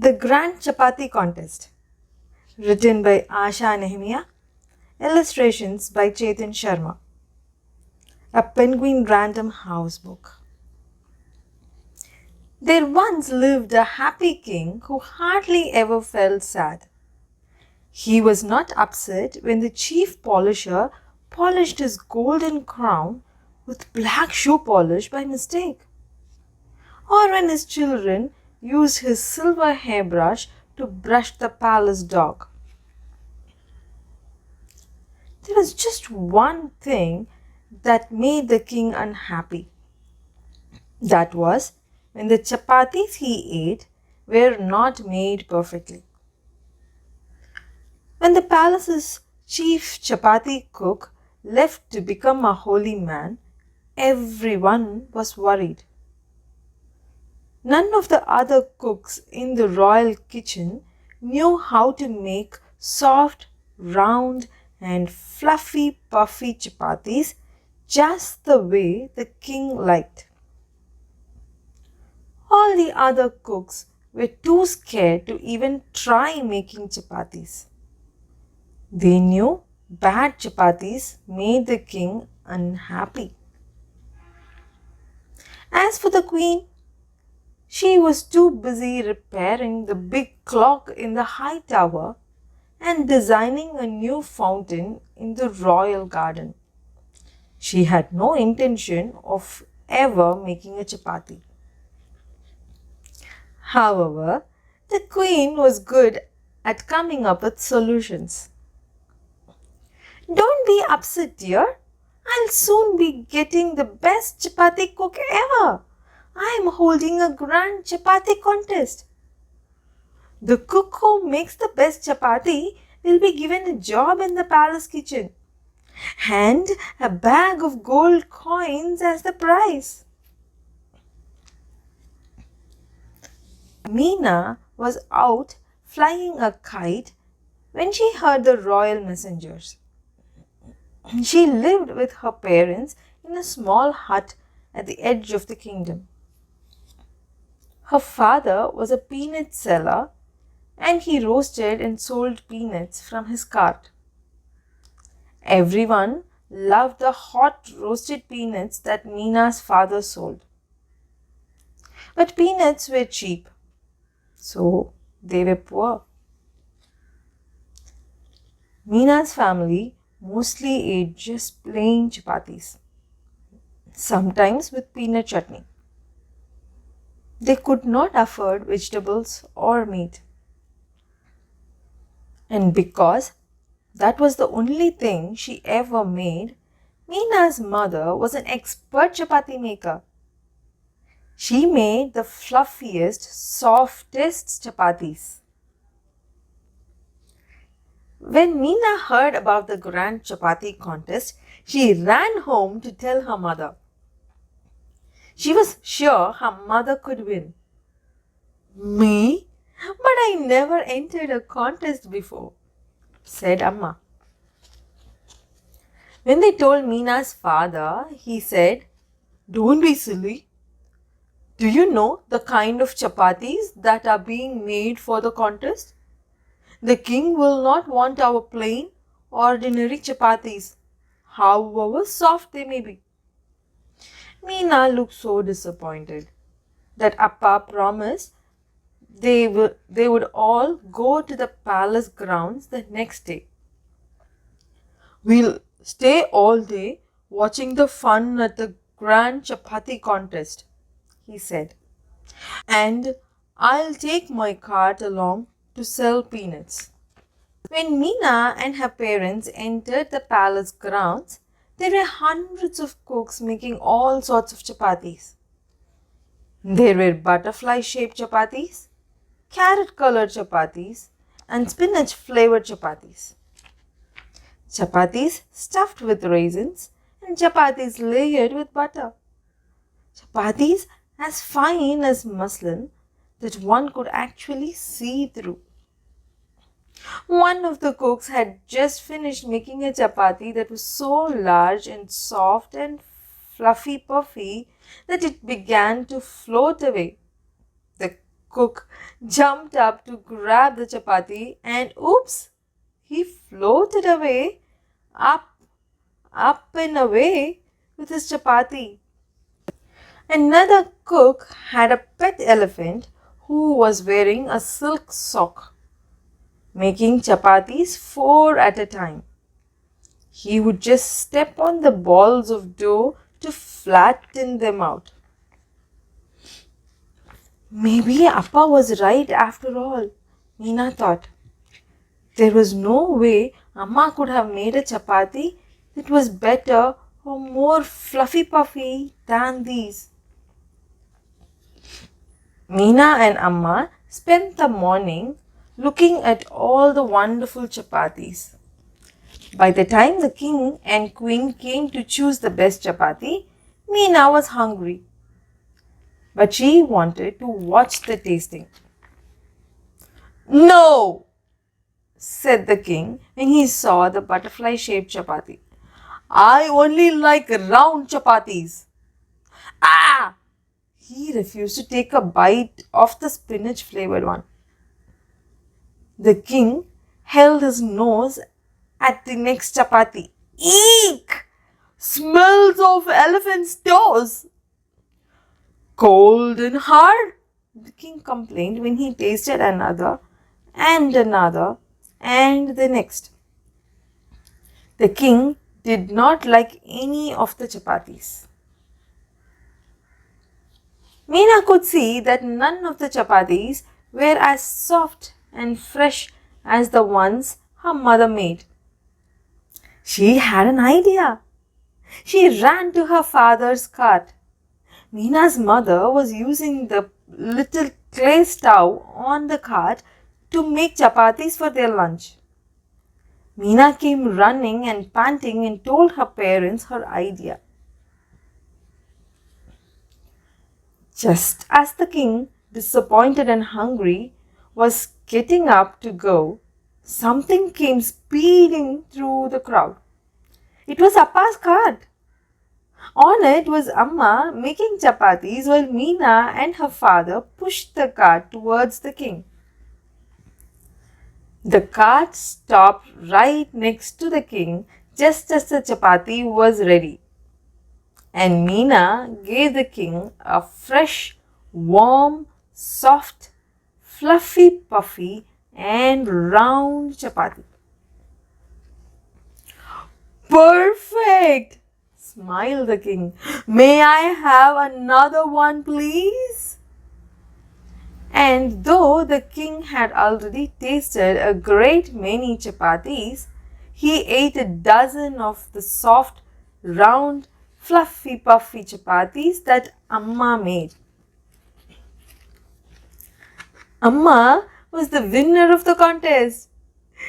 The Grand Chapati Contest, written by Asha Nehemiah, illustrations by Chetan Sharma. A Penguin Random House book. There once lived a happy king who hardly ever felt sad. He was not upset when the chief polisher polished his golden crown with black shoe polish by mistake, or when his children used his silver hairbrush to brush the palace dog. There was just one thing that made the king unhappy. That was when the chapatis he ate were not made perfectly. When the palace's Chief Chapati Cook left to become a holy man, everyone was worried. None of the other cooks in the royal kitchen knew how to make soft, round, and fluffy-puffy chapatis just the way the king liked. All the other cooks were too scared to even try making chapatis. They knew bad chapatis made the king unhappy. As for the queen, she was too busy repairing the big clock in the high tower and designing a new fountain in the royal garden. She had no intention of ever making a chapati. However, the queen was good at coming up with solutions. "Don't be upset, dear. I'll soon be getting the best chapati cook ever. I am holding a Grand Chapati Contest. The cook who makes the best chapati will be given a job in the palace kitchen and a bag of gold coins as the prize." Meena was out flying a kite when she heard the royal messengers. She lived with her parents in a small hut at the edge of the kingdom. Her father was a peanut seller and he roasted and sold peanuts from his cart. Everyone loved the hot roasted peanuts that Meena's father sold. But peanuts were cheap, so they were poor. Meena's family mostly ate just plain chapatis, sometimes with peanut chutney. They could not afford vegetables or meat. And because that was the only thing she ever made, Meena's mother was an expert chapati maker. She made the fluffiest, softest chapatis. When Meena heard about the Grand Chapati Contest, she ran home to tell her mother. She was sure her mother could win. "Me? But I never entered a contest before," said Amma. When they told Meena's father, he said, "Don't be silly. Do you know the kind of chapatis that are being made for the contest? The king will not want our plain, ordinary chapatis, however soft they may be." Meena looked so disappointed that Appa promised they would all go to the palace grounds the next day. "We'll stay all day watching the fun at the Grand Chapati Contest," he said, "and I'll take my cart along to sell peanuts." When Meena and her parents entered the palace grounds, there were hundreds of cooks making all sorts of chapatis. There were butterfly-shaped chapatis, carrot-colored chapatis, and spinach-flavored chapatis. Chapatis stuffed with raisins and chapatis layered with butter. Chapatis as fine as muslin that one could actually see through. One of the cooks had just finished making a chapati that was so large and soft and fluffy-puffy that it began to float away. The cook jumped up to grab the chapati and oops, he floated away, up, up and away with his chapati. Another cook had a pet elephant who was wearing a silk sock, making chapatis 4 at a time. He would just step on the balls of dough to flatten them out. Maybe Appa was right after all, Meena thought. There was no way Amma could have made a chapati that was better or more fluffy-puffy than these. Meena and Amma spent the morning looking at all the wonderful chapatis. By the time the king and queen came to choose the best chapati, Meena was hungry. But she wanted to watch the tasting. No, said the king when he saw the butterfly-shaped chapati. I only like round chapatis. Ah! He refused to take a bite of the spinach-flavored one. The king held his nose at the next chapati. Eek! Smells of elephant's toes. Cold and hard, the king complained when he tasted another and another and the next. The king did not like any of the chapatis. Meena could see that none of the chapatis were as soft and fresh as the ones her mother made. She had an idea. She ran to her father's cart. Meena's mother was using the little clay stove on the cart to make chapatis for their lunch. Meena came running and panting and told her parents her idea. Just as the king, disappointed and hungry, was getting up to go, something came speeding through the crowd. It was Appa's cart. On it was Amma making chapatis while Meena and her father pushed the cart towards the king. The cart stopped right next to the king just as the chapati was ready. And Meena gave the king a fresh, warm, soft, fluffy-puffy and round chapati. Perfect! Smiled the king. May I have another one, please? And though the king had already tasted a great many chapatis, he ate a dozen of the soft, round, fluffy-puffy chapatis that Amma made. Amma was the winner of the contest.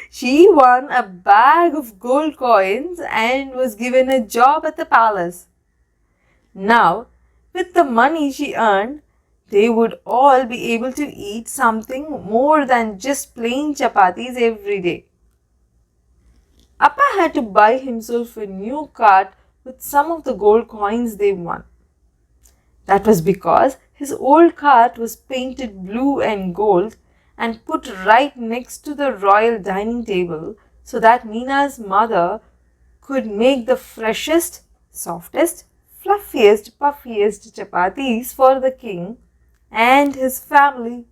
She won a bag of gold coins and was given a job at the palace. Now, with the money she earned, they would all be able to eat something more than just plain chapatis every day. Appa had to buy himself a new cart with some of the gold coins they won. That was because his old cart was painted blue and gold and put right next to the royal dining table so that Meena's mother could make the freshest, softest, fluffiest, puffiest chapatis for the king and his family.